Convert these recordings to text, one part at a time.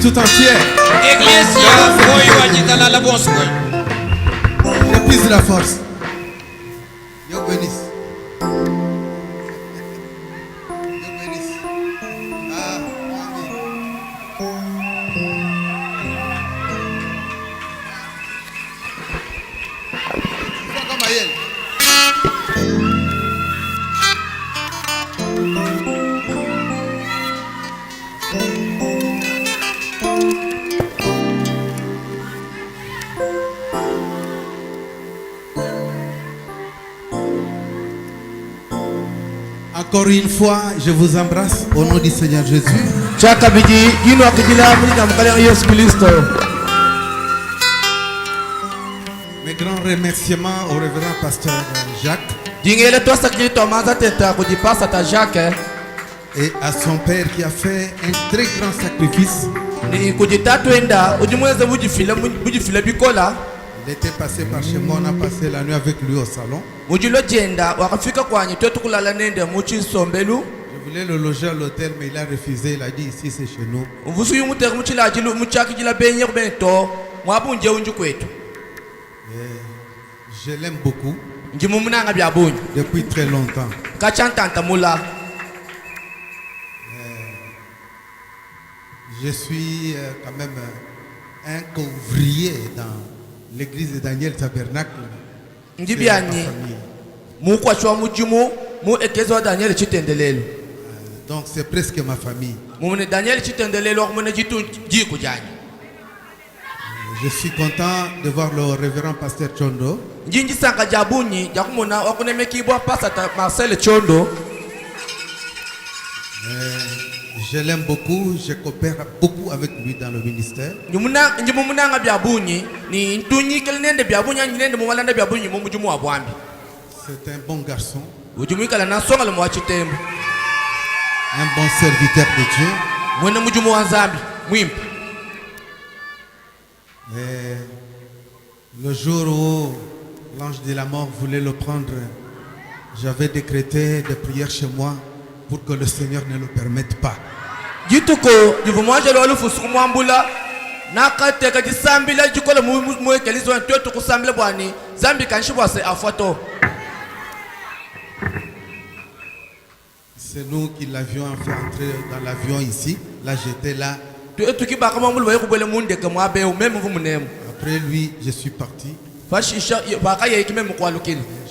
tout entière. Je puise la force. Dieu bénisse. Dieu bénisse. Ah, amen. Sois comme Aïel. Encore une fois, je vous embrasse au nom du Seigneur Jésus. Mes grands remerciements au révérend pasteur Jacques et à son père qui a fait un très grand sacrifice. Il était passé par chez moi, on a passé la nuit avec lui au salon. Je voulais le loger à l'hôtel, mais il a refusé. Il a dit ici c'est chez nous. Je l'aime beaucoup depuis très longtemps. Je suis quand même un couvrier dans l'église de Daniel Tabernacle. Donc c'est presque ma famille. Je suis content de voir le révérend pasteur Chondo. Je l'aime beaucoup, je coopère beaucoup avec lui dans le ministère. C'est un bon garçon, un bon serviteur de Dieu. Et le jour où l'ange de la mort voulait le prendre, j'avais décrété des prières chez moi pour que le Seigneur ne le permette pas. C'est nous qui l'avions fait entrer dans l'avion ici. Là, j'étais là. Après lui, je suis parti. Je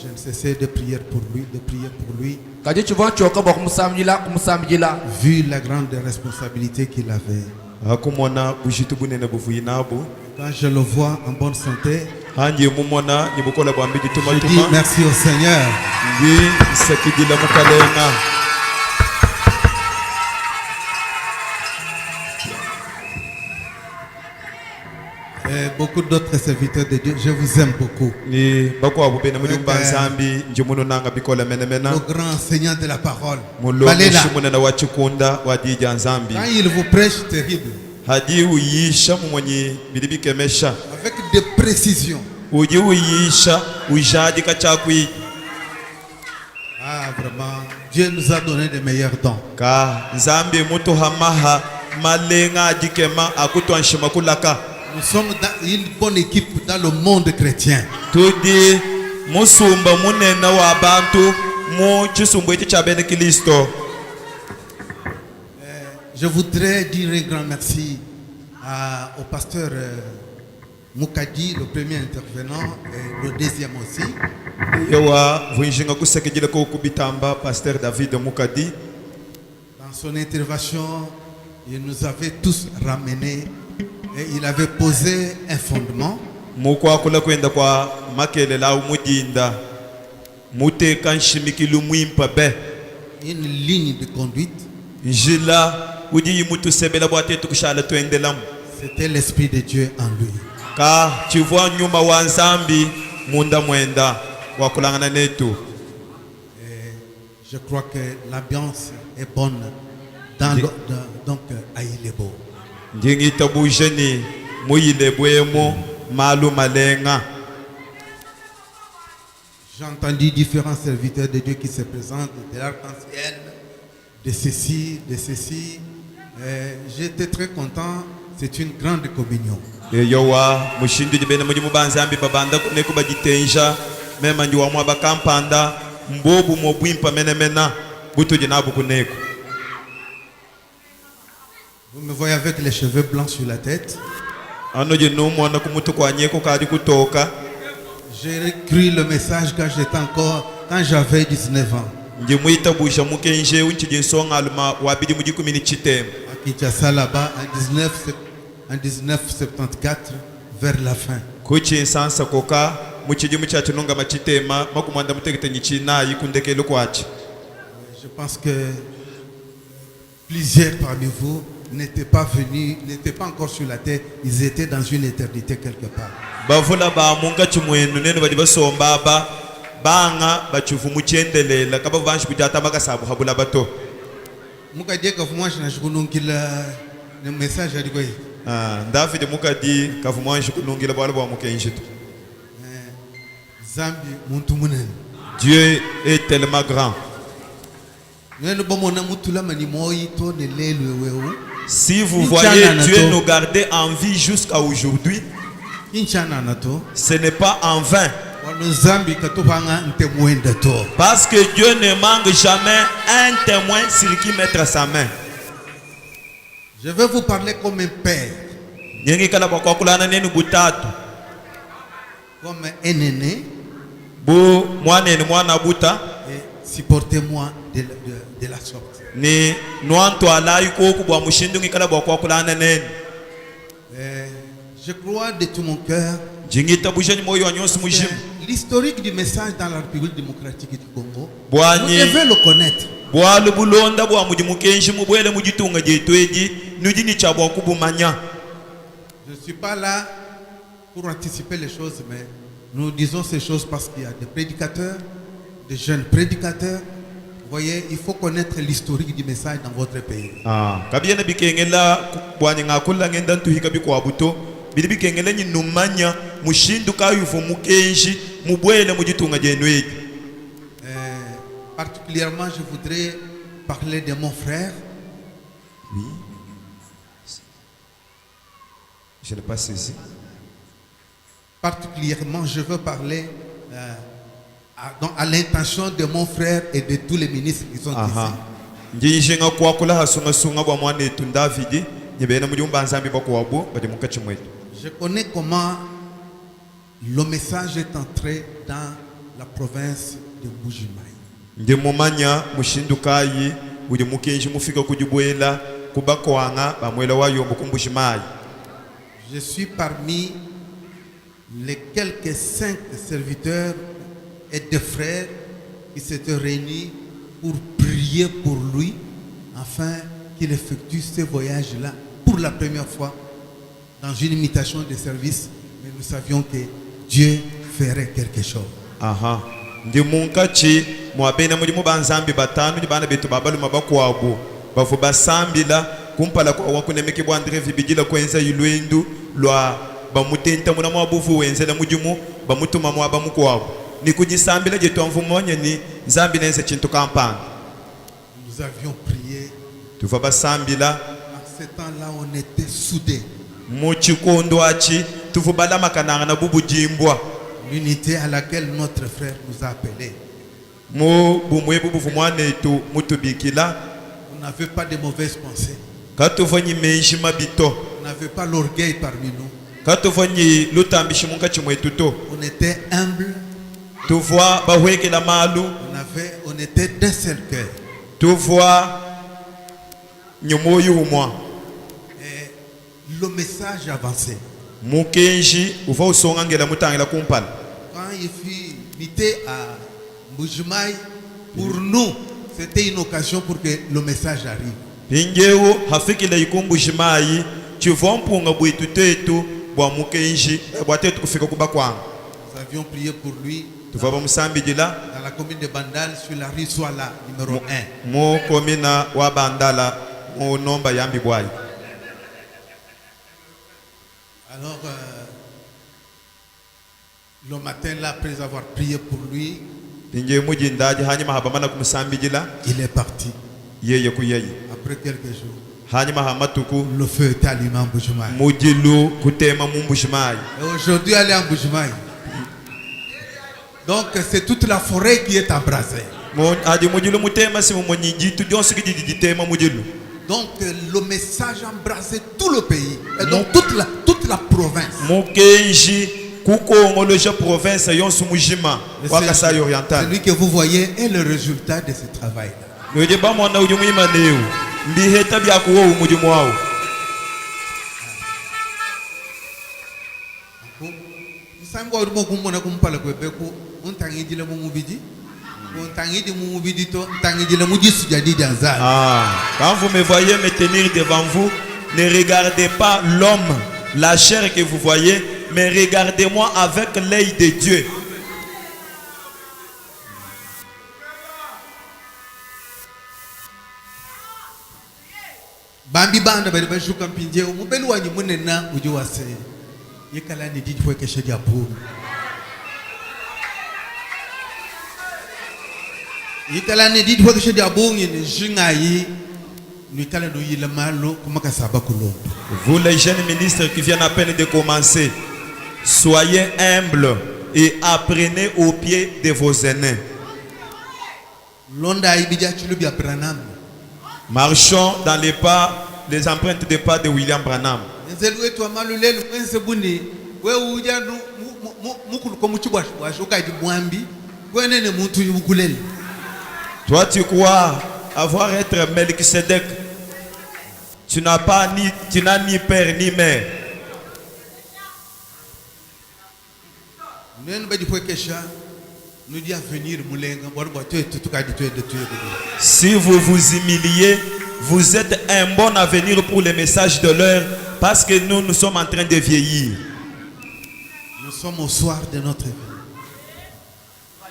ne cessais de prier pour lui, vu la grande responsabilité qu'il avait. Quand je le vois en bonne santé, je dis merci au Seigneur. Et beaucoup d'autres serviteurs de Dieu, je vous aime beaucoup. Le grand enseignant de la parole, Balela. Quand il vous prêche, terrible. Avec des précisions. Ah, vraiment, Dieu nous a donné les meilleurs dons. Nous sommes dans une bonne équipe dans le monde chrétien. Je voudrais dire un grand merci au pasteur Moukadi, le premier intervenant, et le deuxième aussi. Pasteur David Moukadi. Dans son intervention, il nous avait tous ramenés et il avait posé un fondement. Une ligne de conduite. C'était l'Esprit de Dieu en lui. Et je crois que l'ambiance est bonne dans donc à Ilebo. J'ai entendu différents serviteurs de Dieu qui se présentent, de l'arc-en-ciel, de ceci, de ceci. J'étais très content. c'est une grande communion. yowa mushindi jibene muji mubanzambi babanda neko bagitenja mema njiwa mwa bakampanda mbobu mobwimpa menemena butu jinabu kuneko. Vous me voyez avec les cheveux blancs sur la tête. J'ai écrit le message quand j'avais 19 ans. À Kinshasa là-bas en 1974 vers la fin. Je pense que plusieurs parmi vous n'étaient pas venus, n'étaient pas encore sur la terre, ils étaient dans une éternité quelque part. Dieu est tellement grand. Si vous voyez Dieu nous garder en vie jusqu'à aujourd'hui, ce n'est pas en vain. Parce que Dieu ne manque jamais un témoin sur qui mettre sa main. Je vais vous parler comme un père, comme un aîné, et supportez-moi de la sorte. Je crois de tout mon cœur l'historique du message dans la République démocratique du Congo, vous devez le connaître. Je ne suis pas là pour anticiper les choses, mais nous disons ces choses parce qu'il y a des prédicateurs, des jeunes prédicateurs. Vous voyez, il faut connaître l'historique du message dans votre pays. Particulièrement, je voudrais parler de mon frère. Oui. Je n'ai pas saisi. Particulièrement, je veux parler à l'intention de mon frère et de tous les ministres qui sont ici. Je connais comment le message est entré dans la province de Mbuji-Mayi. Je suis parmi les quelques 5 serviteurs et des frères qui s'étaient réunis pour prier pour lui afin qu'il effectue ce voyage-là pour la première fois dans une imitation de service, mais nous savions que Dieu ferait quelque chose. kumpala kwa wakunemeke bwa Andre vibijila kwenza yulwendu lwa bamutenta muna mwabuvu wenzela mujumu bamutuma mwaba mukwabo ni kujisambila je twamvumonye ni nzambi nense chintu kampanga. Nous avions prié. Tuva basambila. En ce temps-là on était soudés. Muchikondo achi tuvubala makananga na bubu jimbwa. L'unité à laquelle notre frère nous a appelés. Mu bumwe bubu vumwane tu mutubikila. On n'avait pas de mauvaises pensées. On n'avait pas l'orgueil parmi nous. On était humble. On était d'un seul cœur. Et le message avançait. Quand il fut invité à Mbuji-Mayi, pour nous, c'était une occasion pour que le message arrive. Nous avions prié pour lui dans la commune de Bandal sur la rue Swala numéro 1. Alors le matin là, après avoir prié pour lui, il est parti. Après quelques jours. hanyuma hamatuku le feu est allumé en Bujumaï. mujilu kutema mumbushimai. Et aujourd'hui, elle est en Bujumaï. Donc, c'est toute la forêt qui est embrasée. Adi mujilu mutema si mumonyi tu jonsi ki tema mujilu. Donc, le message a embrasé tout le pays. Et donc, toute la province. Mukenji kuko ngoloja province yonsu mujima wa Kasai oriental. Celui que vous voyez est le résultat de ce travail. Noje ba mwana ujumu imaneu. Mbiheta bya kuwo umujimu wao. Sangwa urimo kumona kumpala kwebeku untangidile mu mubiji. Untangidi mu mubiji to tangidile mu jisujadi danza. Quand vous me voyez me tenir devant vous, ne regardez pas l'homme, la chair que vous voyez, mais regardez-moi avec l'œil de Dieu. Bambi banda bali bashuka mpinje umubeli wanyi munena uji wase yekala ni diji fwe keshe dia bu yekala ni diji fwe keshe dia bu ni jinga yi ni kala do yile malo kumaka saba kulo. Vous les jeunes ministres qui viennent à peine de commencer, soyez humbles et apprenez au pied de vos aînés. Londa ibija chulubia Branham. Marchons dans les pas, les empreintes de pas de William Branham. Nzelwe to amalulelu mwense buni we uja mukulu ko muchibwa washuka di mwambi wenene muntu yukulele. Toi tu crois avoir être Melchisedec. Tu n'as ni père ni mère. Si vous vous humiliez, vous êtes un bon avenir pour le message de l'heure parce que nous sommes en train de vieillir. Nous sommes au soir de notre vie.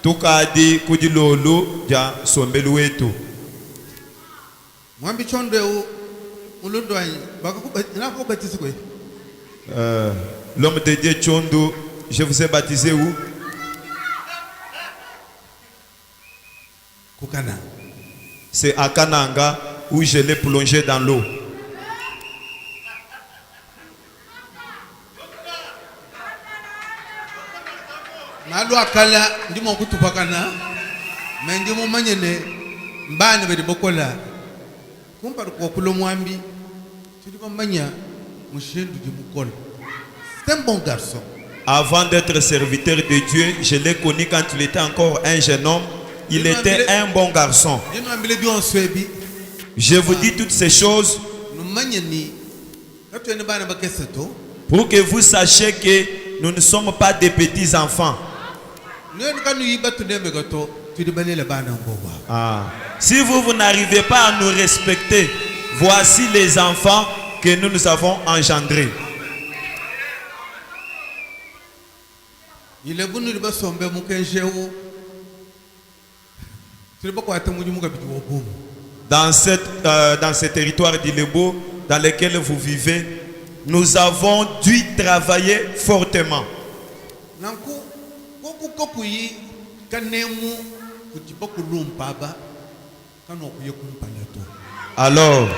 Tukadi kudilolo ja sombeluetu. Mwambi chonde ulundo ayi bakakubatisa batisa kwe. L'homme de Dieu Chondo, je vous ai baptisé où? Kukana. C'est à Kananga où je l'ai plongé dans l'eau. Malu akala ndimo kutupakana mais ndimo manyene mbane bedi bokola kumpa ko kulo mwambi tudiko manya mushendu di mukola. C'est un bon garçon. Avant d'être serviteur de Dieu, je l'ai connu quand il était encore un jeune homme. Il était un bon garçon. Je vous dis toutes ces choses pour que vous sachiez que nous ne sommes pas des petits enfants. Si vous n'arrivez pas à nous respecter, voici les enfants que nous avons engendrés. Dans ce territoire d'Ilebo dans lequel vous vivez, nous avons dû travailler fortement. Alors,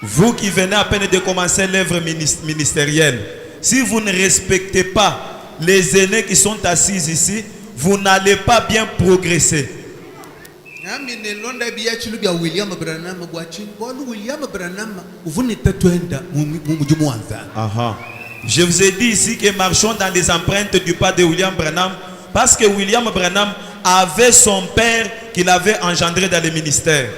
vous qui venez à peine de commencer l'œuvre ministérielle, si vous ne respectez pas les aînés qui sont assis ici, vous n'allez pas bien progresser. Je vous ai dit ici que marchons dans les empreintes du pas de William Branham parce que William Branham avait son père qu'il avait engendré dans le ministère.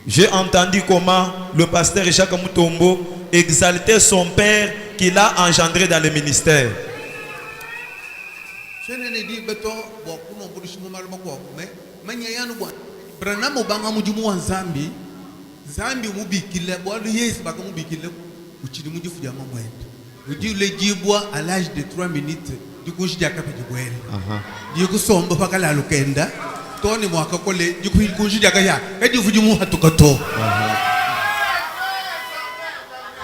J'ai entendu comment le pasteur Jacques Mutombo exaltait son père qu'il a engendré dans le ministère. À l'âge de 3 minutes, du coup, je dis à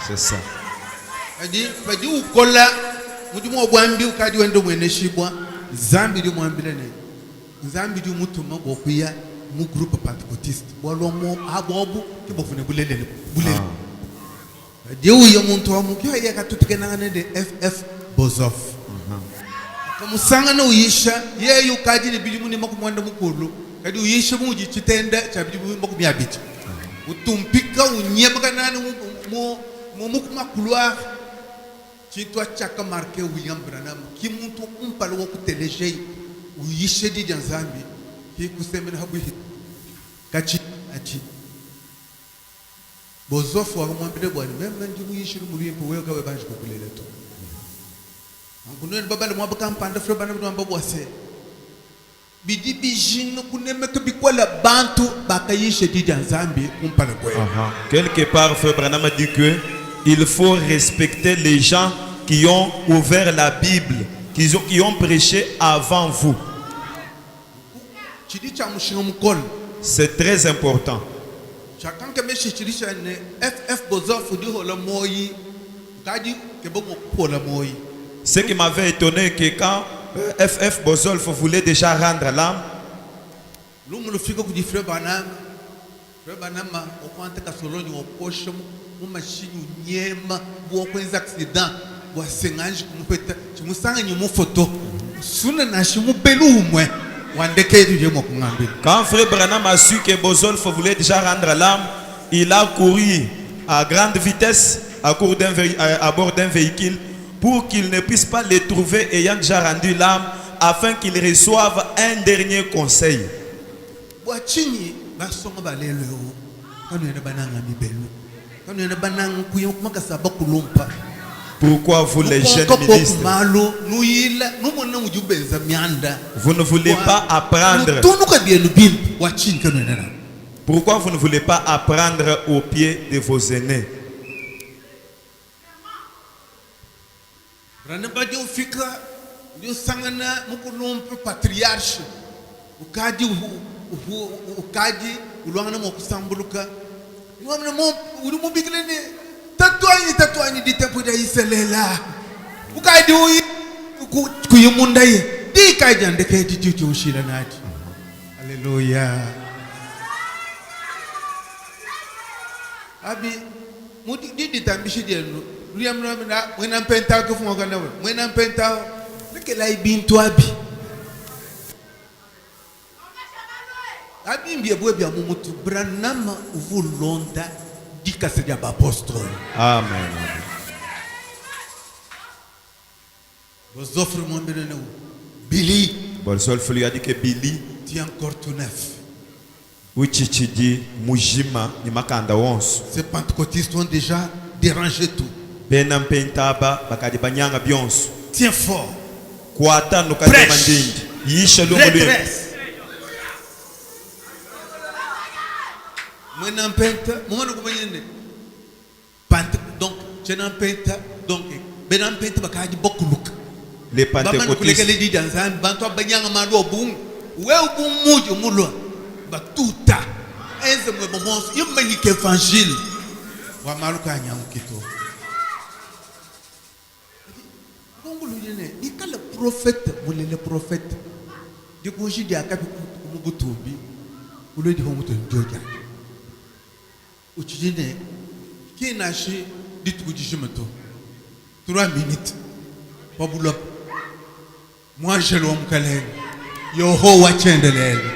c'est ça. nzambi du mutuma bokuya mu groupe pentecôtiste bolo mo abobu ke bofune bulele Dieu ya muntu wa mukyo ya katutukena de FF Bozof kamusanga uyisha ye yukaji ni bilimu ni makumwanda mukulu kadi uyisha muji chitenda cha bilimu makumyabiti utumpika unyema kanani mu mukumakulwa chitwa chaka marke William Branham ki muntu umpalo wo kuteleje uyisha di nzambi ki kusemena habu kachi ati Bozof wa mwambile bwana meme ndi uyisha muri mpo wewe kawe banji kukulele to Ankunwe baba le mwabaka mpanda fre bana bwa mbwase bidi bijino kuneme ke bikola bantu bakayishe di nzambi kumpala kwe. Quelque part frère Branham a dit que il faut respecter les gens qui ont ouvert la Bible, qui ont prêché avant vous. C'est très important. Chacun que meshi chirisha ne FF Bozof di hola moyi kadi ke bomo pola moyi. Ce qui m'avait étonné que quand FF Bozolf voulait déjà rendre l'âme, l'homme le frigo di frère Branham o kwante ka soloni o posho mu machine nyema bo kwenza accident bo senganji kumpeta chimusanga nyimu photo suna na shimu belumwe wandeke du mo kungambi. Quand frère Branham a su que Bozolf voulait déjà rendre l'âme, il a couru à grande vitesse à bord d'un véhicule pour qu'il ne puisse pas les trouver ayant déjà rendu l'âme, afin qu'il reçoive un dernier conseil. Pourquoi vous les jeunes ministres, vous ne voulez pas apprendre? Pourquoi vous ne voulez pas apprendre aux pieds de vos aînés? Ranabadi ufika ndio sangana mukulumpe patriarche ukadi ulwangana mo kusambuluka nwamna mo ulimu bigilene tatwani ditepuda iselela ukadi kuyumunda ye dikaja ndeke tituti ushira nati. Haleluya. Abi mudi didi tambishi dienu Mwena mpenta ko funga na we mwena mpenta leke la ibintu abi mbie bwe bya mumutu Branham vulonda dikase ya apostole. Amen. Bozof mwambele ne Billy Bozof lui a dit que Billy tu encore tout neuf. Uchichidi mujima ni makanda wonso. Ces pentecôtistes ont déjà dérangé tout. Tiens fort. Prêche. Retresse. Donc, les pentecôtistes. Le prophète, du coup, j'ai dit à Kapi Mubutubi, ou le dit Homutu Djoga. Ou tu dis, qui n'a pas dit tout du chemeto 3 minutes. Paboulop. Moi, je l'homme Kalen. Yo ho watching de l'aile.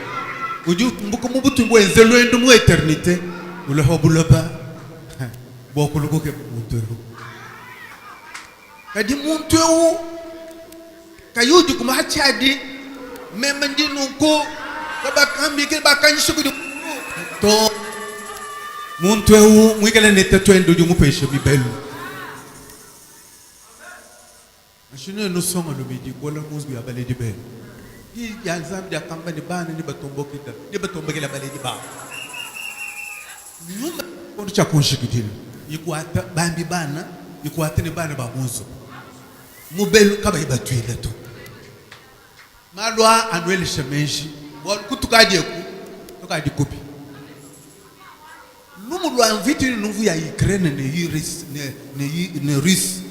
Ou du Mubutu, ou est loin de mon éternité. Ou le Hobulopa. Beaucoup de Goke Muntero. Kadi Muntero. Kayuji kumachadi memendi nuko kabakambi ke bakanyishi kudu to muntu ewu mwikele neteto endo ju mupeshe bibelu ashino no songa lo midi kola muzbi abale di bel yi yanzam da kamba ni bana ni batombo kita ni batombo kila bale di ba numa ko cha konshikidini yikwata bambi bana yikwata ni bana ba muzo mubelu kaba ibatwile to malwa anwele shemeji wal kutukaje ku tukaje kopi numulwa invite nuvu ya Ukraine ne Russe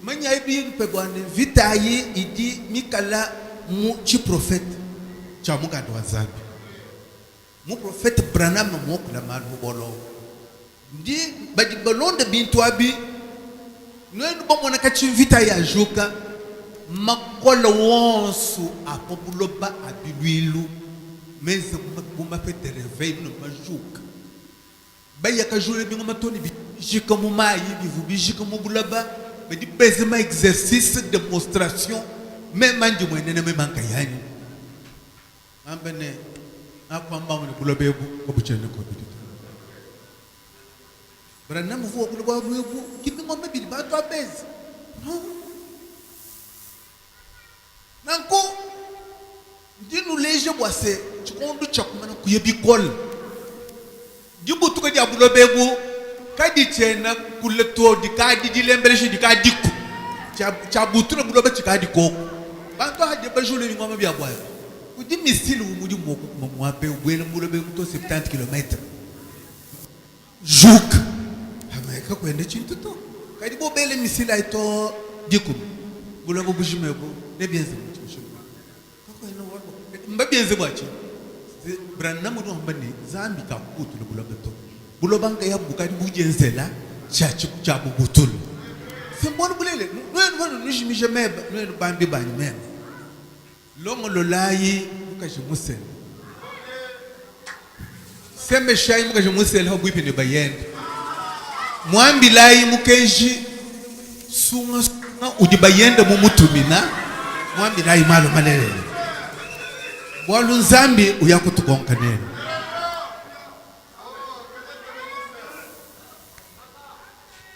manya ibi pe bwana vita yi idi mikala mu chi prophète chamuka ndo wazambi mu prophète Branham mokula malu bolo ndi badi balonde bintu abi nweni bomona kachimvita ya joka makolo wonsu apobuloba abilwilu meze kuma fait de réveil no majuka baya kajule bingo matoni bijika mu mayi bivu bijika mu bulaba badi bezema exercice démonstration même andi mwenene me manka yani ambene akwamba mu bulobebu obuchene ko bidito Branham vo bulobebu kibingo mebili ba to abezi no nanko ndinu leje bwase chikondu chakumana kuyebikol dibutu ka diabulobebu kadi chena kuleto dikadi dilembeleshi dikadiku chabutu no bulobe chikadi koko bantu haje bajule ngoma bya bwa kudi misili umudi moko kumwape ubwele bulobe to 70 km juk ameka kwende chintuto kadi bobele misili aito diku bulobe bujimebo ne bienze mbabienze bwachi Branham ndo mbani zambi ka kutu bulobe to bulobanga ya bukadi bujenzela cha bubutul simbona bulele nweni nishimije meba nweni bambi bani meba longo lolayi mukaje musel sembe shayi mukaje musel hobu ipine bayende mwambi layi mukenji sunga udi bayende mu mutumina mwambi layi malo malele bwalu nzambi uyakutukonka nene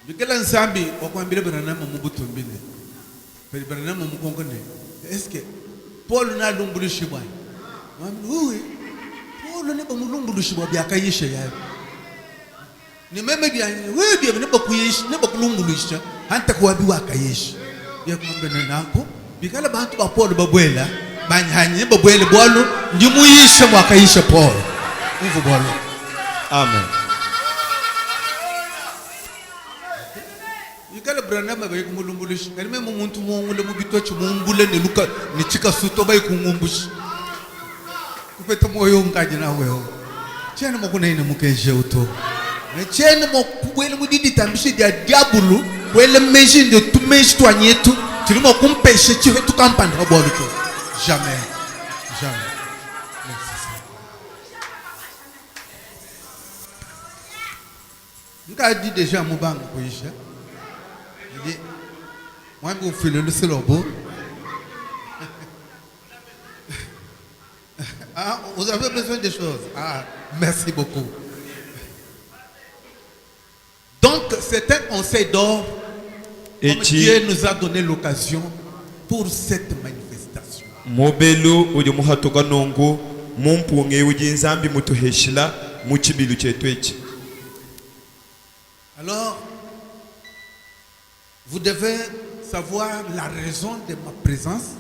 bikela nzambi wakwambile Branham mu butumbile pele Branham mu konkone est-ce que Paul na lumbulishi bwana mwambi wewe Paul ne bamulumbulushi bwa byakayisha yayo ni meme bya wewe bya ne bakuyisha ne bakulumbulushi hanta kwa biwa kayisha bya kumbe nanko bikala bantu ba Paul babwela banyanye babwele bwalo ndimuyisha mwakayisha Paul uvu bwalo amen ikala Branham bayi kumulumbulushi kali meme umuntu mongule mu bitochi mumbule ne luka ni chika suto bayi kungumbushi kupeta moyo ngaje na wewe chene mokuna ine mukenje uto chene mokubwele mudidi tambishi dia diabulu wele meji de tout meji toignetu tilimo kumpeshe chihe tukampanda bwalo to jamais jamais nka di déjà mubanga kuisha dit moi vous filez le selobo ah vous avez besoin de choses ah merci beaucoup donc c'est un conseil d'or et Dieu nous a donné l'occasion pour cette manifestation mobelo ujo muhatoka nongo mumpunge ujinzambi mutuheshila muchibilu chetu echi. Alors vous devez savoir la raison de ma présence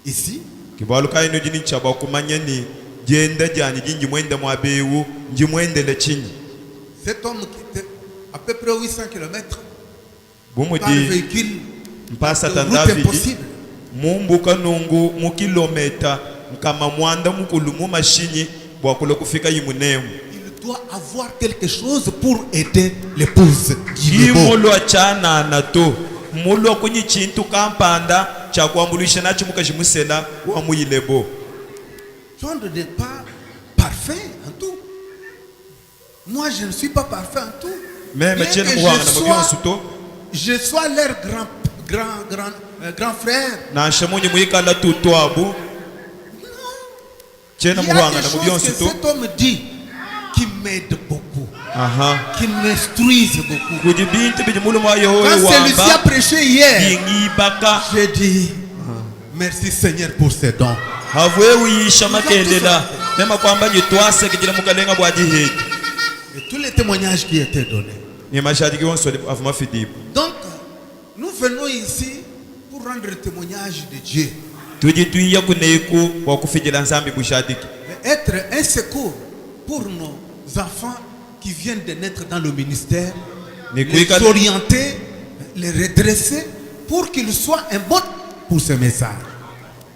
ici. Kibaluka ino jini chaba kumanya ni jenda jani jinji mwenda mwabewu nji mwende le chini. Cet homme qui était à peu près 800 km par véhicule mpasa de route impossible. Mumbuka nungu mu kilometa kama mwanda mukulu mu mashini bwakula kufika yimunemu. Il doit avoir quelque chose pour aider l'épouse. Imolo achana na to molo kunyi chintu kampanda cha kuambulisha nacho mukashimusela wa muyilebo. Tu n'es pas parfait en tout. Moi je ne suis pas parfait en tout. Mais je sois leur grand frère. Na shamunyi muikala tuto abu. Il y a des choses que cet homme dit qui m'aide beaucoup, qui m'instruisent beaucoup. Quand celui-ci a prêché hier, j'ai dit merci Seigneur pour ces dons. Et tous les témoignages qui étaient donnés. Donc, nous venons ici pour rendre témoignage de Dieu. Être un secours pour nos enfants qui viennent de naître dans le ministère, les orienter, les redresser pour qu'ils soient un bon pour ce message.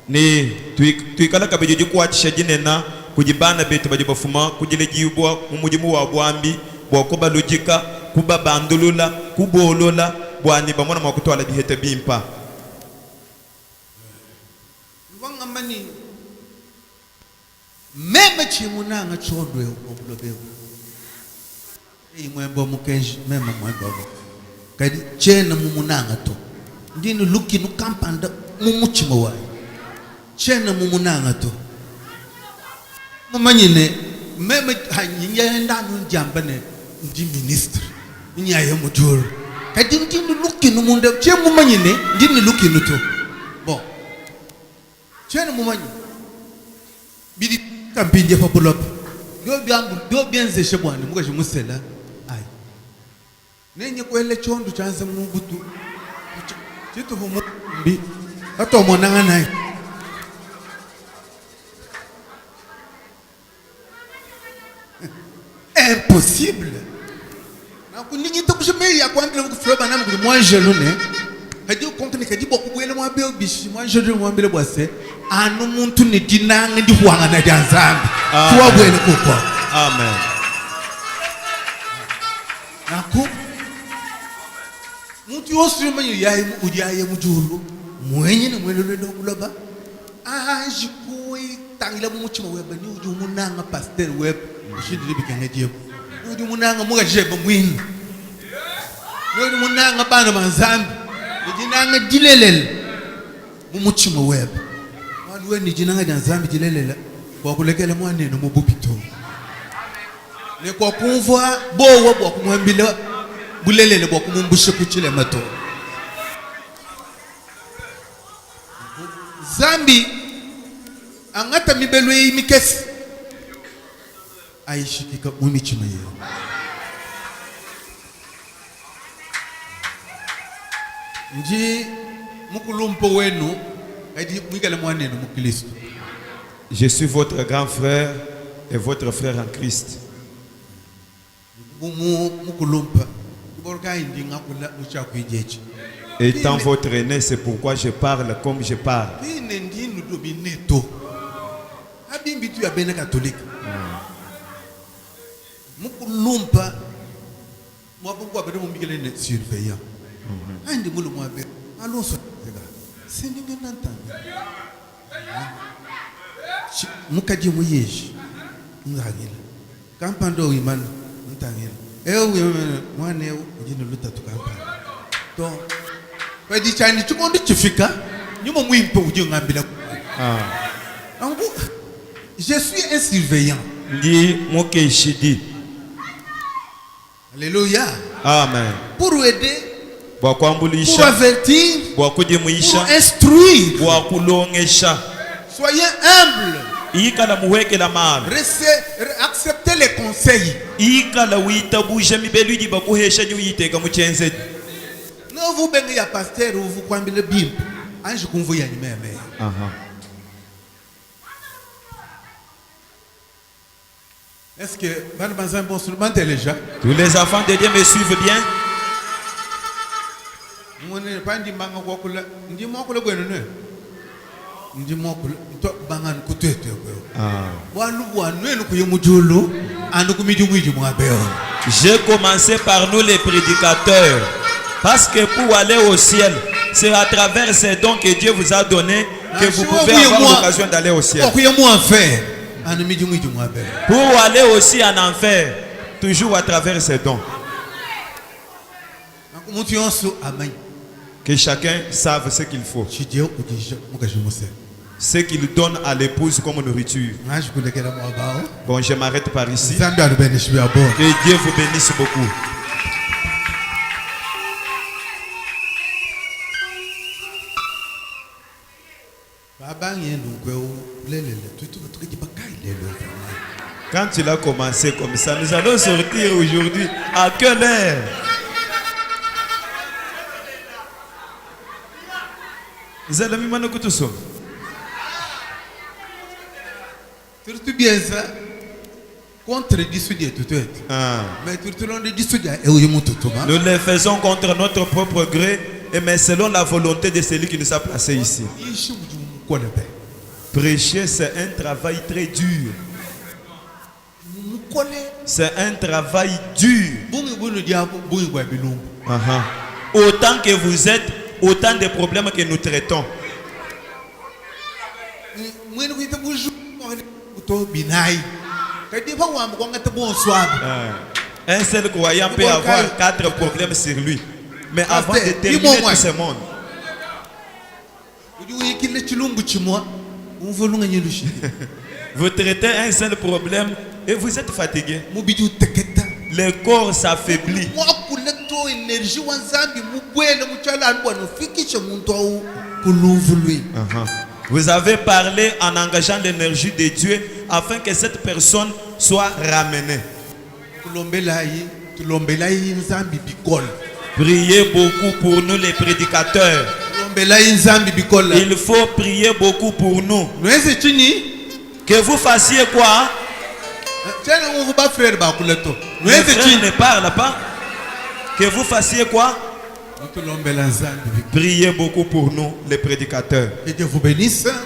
ni tuikala kabejeji kuatisha jinena kujibana betu bajibafuma kujilejibwa mumujimu wa bwambi bwakuba logika kuba bandulula kubolola bwani bamona makutwala bihete bimpa wanga mani meme chimunanga chodwe obulobewo imwembo mukenji meme mwembo kadi chena mumunanga to ndini luki no kampanda mumuchimo wayi chena mumunanga to mumanyine meme hanyinya ndanu njambane ndi ministre nyaye mujuru kadi ndini luki no munda che mumanyine ndini luki no to bon chena mumanyi bidi kampinje fa bulop do bienze shebwana mukaje musela ai nenye kwele chondo chanze mubutu chitu mumbi ato monanga nai impossible na kuninyi to kusheme ya kwambile kufloba na mukuri moi jelune kadi kontene kadi bokubwele mwa be obishi moi jelune mwa mbele bwase anu muntu ni dinanga ndi huanga na janzambi tuwa bwele kuko amen nako muntu yosiri manyi yayi ujaye mujulu mwenye na mwelele ndo kuloba aji kui tangila muchima weba ni uju munanga pasteur web ushidili bikenge diyo uju munanga muga jeba mwini uju munanga bana manzambi uju nanga dilelele muchima web wanu weni jinanga janzambi dilelele kwa kulekele mwaneno mubupito ne kwa kumvwa bowo bwa kumwambile bulelele bwa kumumbushe kuchile mato zambi angata mibelwe imikesi aishikika mumichima yeo nji mukulumpo wenu adi mwikale mwaneno mukristo. Je suis votre grand frère et votre frère en Christ. Étant votre aîné, c'est pourquoi je parle comme je parle. Mukaji muyeji ngagila kampando imana ntangila mwane ujino luta tukampanda to pedi chani chukondo chifika nyuma mwimpe ujio ngambila angu je suis un surveillant ndi moke shidi alléluia amen pour aider bwa kwambulisha pour avertir bwa kujimuisha pour instruire bwa kulongesha. Soyez humble. Acceptez les conseils. Non, vous bengez à pasteur ou vous croyez le bim. Ange qu'on vous y animer. Est-ce que vous avez un bon instrument déjà? Tous les enfants de Dieu me suivent bien. J'ai commencé par nous les prédicateurs. Parce que pour aller au ciel, c'est à travers ces dons que Dieu vous a donné que vous pouvez avoir l'occasion d'aller au ciel. Pour aller aussi en enfer, toujours à travers ces dons. Que chacun sache ce qu'il faut. Ce qu'il donne à l'épouse comme nourriture. Bon, je m'arrête par ici. Que Dieu vous bénisse beaucoup. Quand il a commencé comme ça, nous allons sortir aujourd'hui. À quelle heure? Vous allez me demander tout ça. Surtout bien ça. Contre dissuader tout de suite. Mais tout le monde dissuader. Nous le faisons contre notre propre gré, mais selon la volonté de celui qui nous a placés ici. Prêcher, c'est un travail très dur. C'est un travail dur. Autant que vous êtes, autant de problèmes que nous traitons. Un seul croyant peut avoir 4 problèmes sur lui. Mais avant de terminer tout ce monde, vous traitez un seul problème et vous êtes fatigué. Le corps s'affaiblit. Vous avez parlé en engageant l'énergie de Dieu afin que cette personne soit ramenée. Priez beaucoup pour nous les prédicateurs. Il faut prier beaucoup pour nous. Que vous fassiez quoi? Le frère ne parle pas. Que vous fassiez quoi? Priez beaucoup pour nous les prédicateurs. Que Dieu vous bénisse. Alors,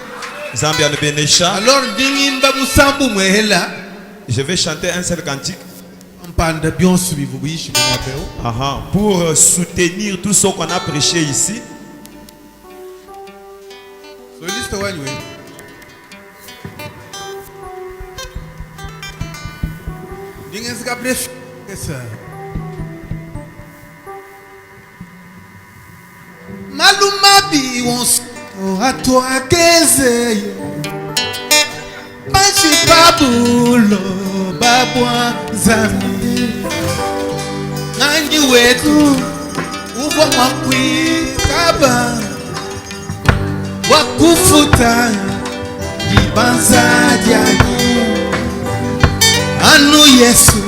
je vais chanter un seul cantique. Pour soutenir tout ce qu'on a prêché ici. Malumabi wons ato akeze Bachi babulo babwa zami Nani wetu uvo makwi kaba Wakufuta Jibanza jani Anu Yesu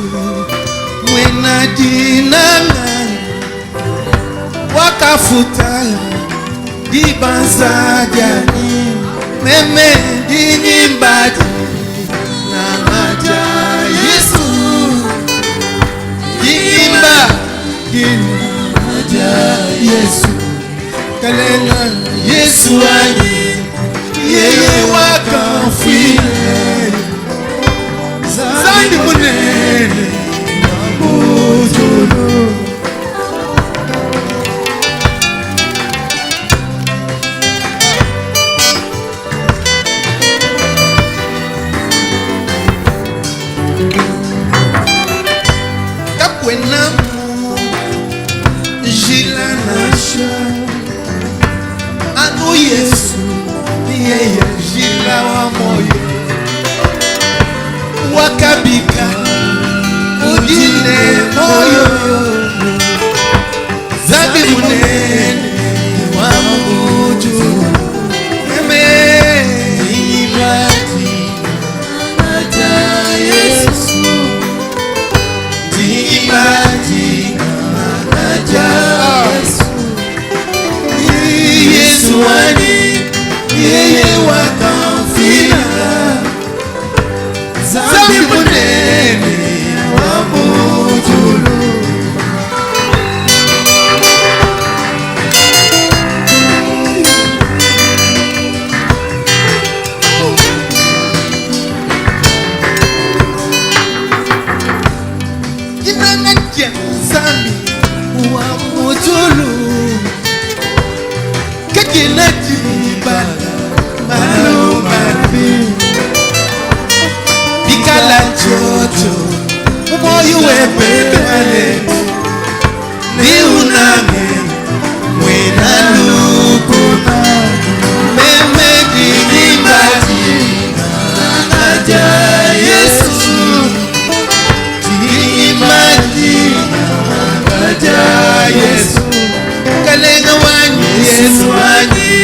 Mwena dinanga Wakafuta Jibanza jani Meme dinimbaji Namaja Yesu Dinimba Dinamaja Yesu Kalenga Yesu ani Yeye wakamfile Zandi munene Mabutulu Takwenamu Jila nasha Anu Yesu Yeye jila wa moyo Wakabika Ujine moyo Zabi munene wa muju Eme Ibati Namaja Yesu Ibati Namaja Yesu Yesu wani Yeye wakamfila Zabi munene wa mujulu Inangatia Zabi wa mujulu Kakinati bala malumabi Bikala jojo Umoyu wepele Ni uname Mwena lukuna Meme dinimbaji Nanaja Yesu Dinimbaji Nanaja Yesu Kalenga wanyi Yesu wanyi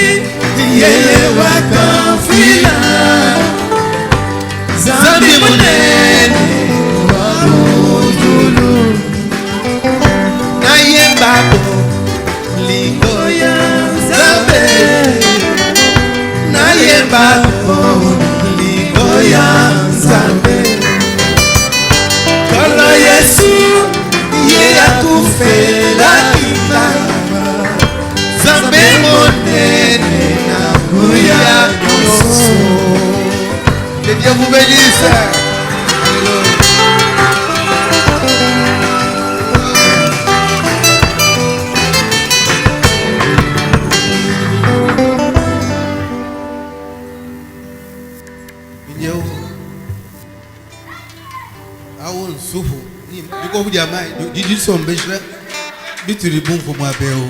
Yeye wakamfila Zambi munene Warujulu Naye babo Lingo ya Zambe Naye babo Lingo ya Zambe Kolo Yesu Ye akufela kitama Zambe monene na kuya noso bénisse. Alléluia. Sufu ni biko bujamaa didi sombesha bitiri bungu mwabeo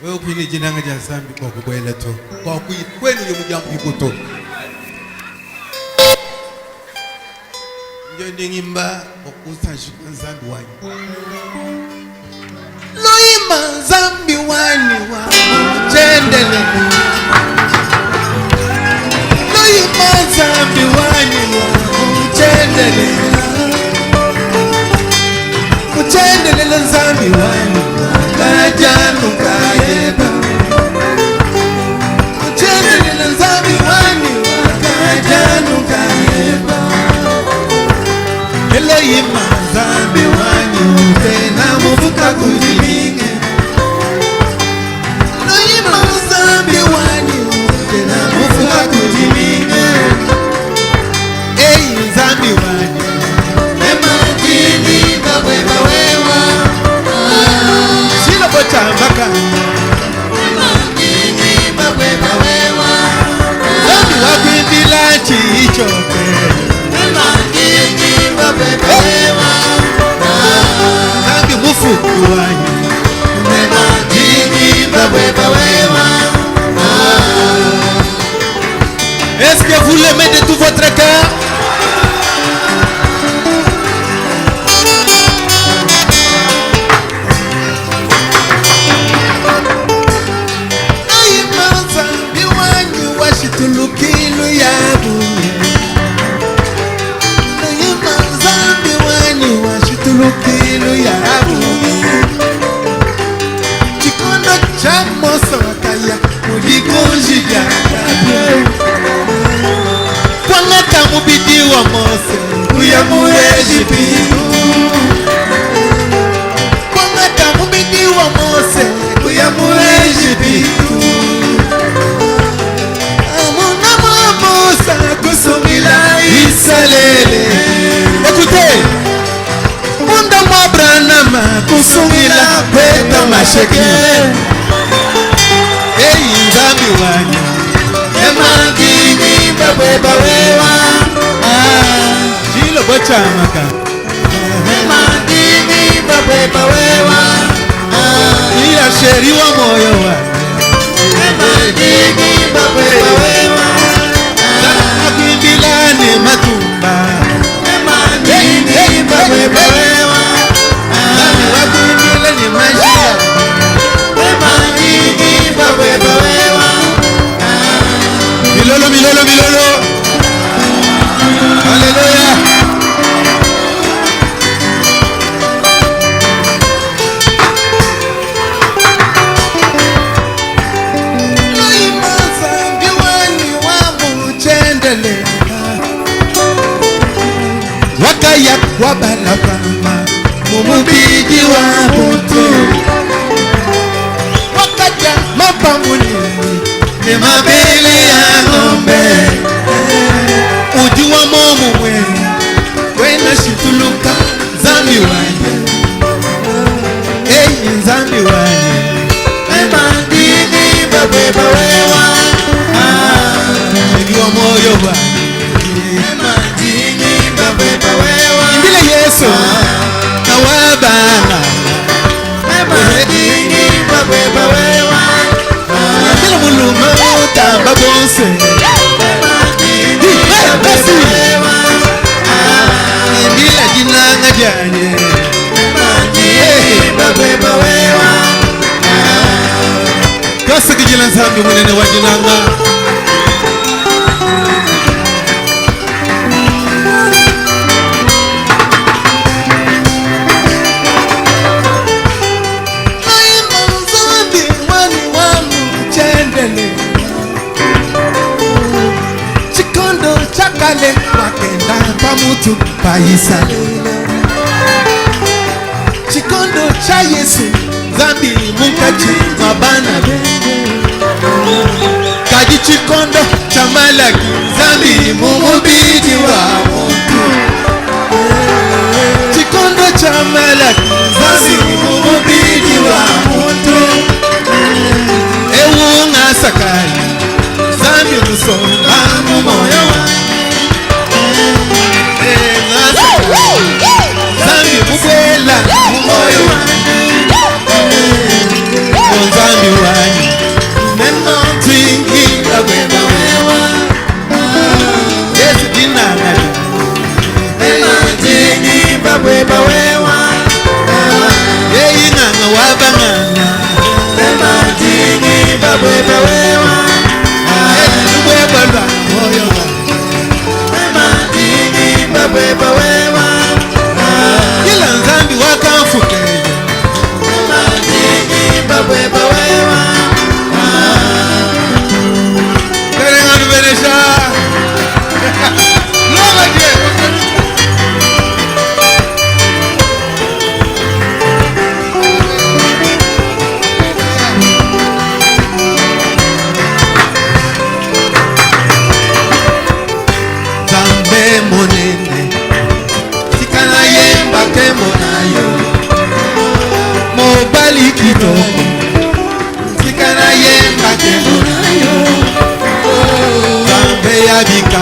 wewe kwini jinanga ja sambi kwa kubwela to kwa kwenu yo mujambu ikoto ndio ndingimba okusanshika nzambi wanyu loima nzambi wanyu wa jendele Zambi wani uchendelela nzambi wani kajanu kayeba uchendelela nzambi wani kajanu kayeba Elohima nzambi wani tena muvuka kujiminge Elohima nzambi wani tena muvuka kujiminge Zambi wani Emanjini babweba wewa Shila bocha mbaka Emanjini babweba wewa Zambi wakwindila chichoke Emanjini babweba wewa Zambi mufuku wanyi Emanjini babweba wewa Est-ce que vous l'aimez de tout votre cœur? Tulukilu ya bunye Nayima nzambi wani washitulukilu ya bunye Chikondo cha mosa wakaya mulikunji ya kabye Kwangata mubidi wa mose kuyamureji biyu Kwangata mubidi wa mose kuyamureji biyu Kusungila isalele Écoutez Munda mwabranama Kusungila kweta masheke Eyi nzambi wanyu Emangini babweba wewa Jilo bocha maka Emangini babweba wewa Ila sheri wa moyo wanyu Emangini babweba wewa Bilani matumba Emanini babweba wewa Wakumbila ni majia Emanini babweba wewa Milolo, milolo, milolo Hallelujah Loima zambi wani wamu chendele Wakaya kwa balabama Mumubiji wa butu Wakaya mapamuni Ni mabili ya ngombe Uji wa momu mweni Wena shituluka Zambi wanye Eyi nzambi wanye Emandini babweba wewa Shiri wa moyo wanye Emandini babweba wewa Indile Yesu Na wabana Emandini babweba wewa Indile muluma utamba bonse Emandini babweba wewa Indile jinanga janye Emandini babweba wewa Kasa kijila nzambi mwenene wa jinanga Chikondo chakale wakenda pamutu paisale Chikondo cha Yesu zambi munkachi mabana Kaji chikondo malaki Nzambi mubidi wa muntu ewunga sakali Nzambi musonga mu moyo wange Nzambi mukwela mu moyo wange Nzambi wanyi Neno twingira kweba wewa Yesu dinanga Neno twingira kweba wewa Yeyi nganga wabanganga Neno twingira kweba wewa Nubweba lwa moyo Neno twingira kweba wewa Kila Nzambi wakamfukeyo Neno twingira kweba wewa Terenga nubenesha Loga je Nzambe monene Tikana yemba kemonayo mobali kitoko Tikana yemba kemonayo Nzambe ya bika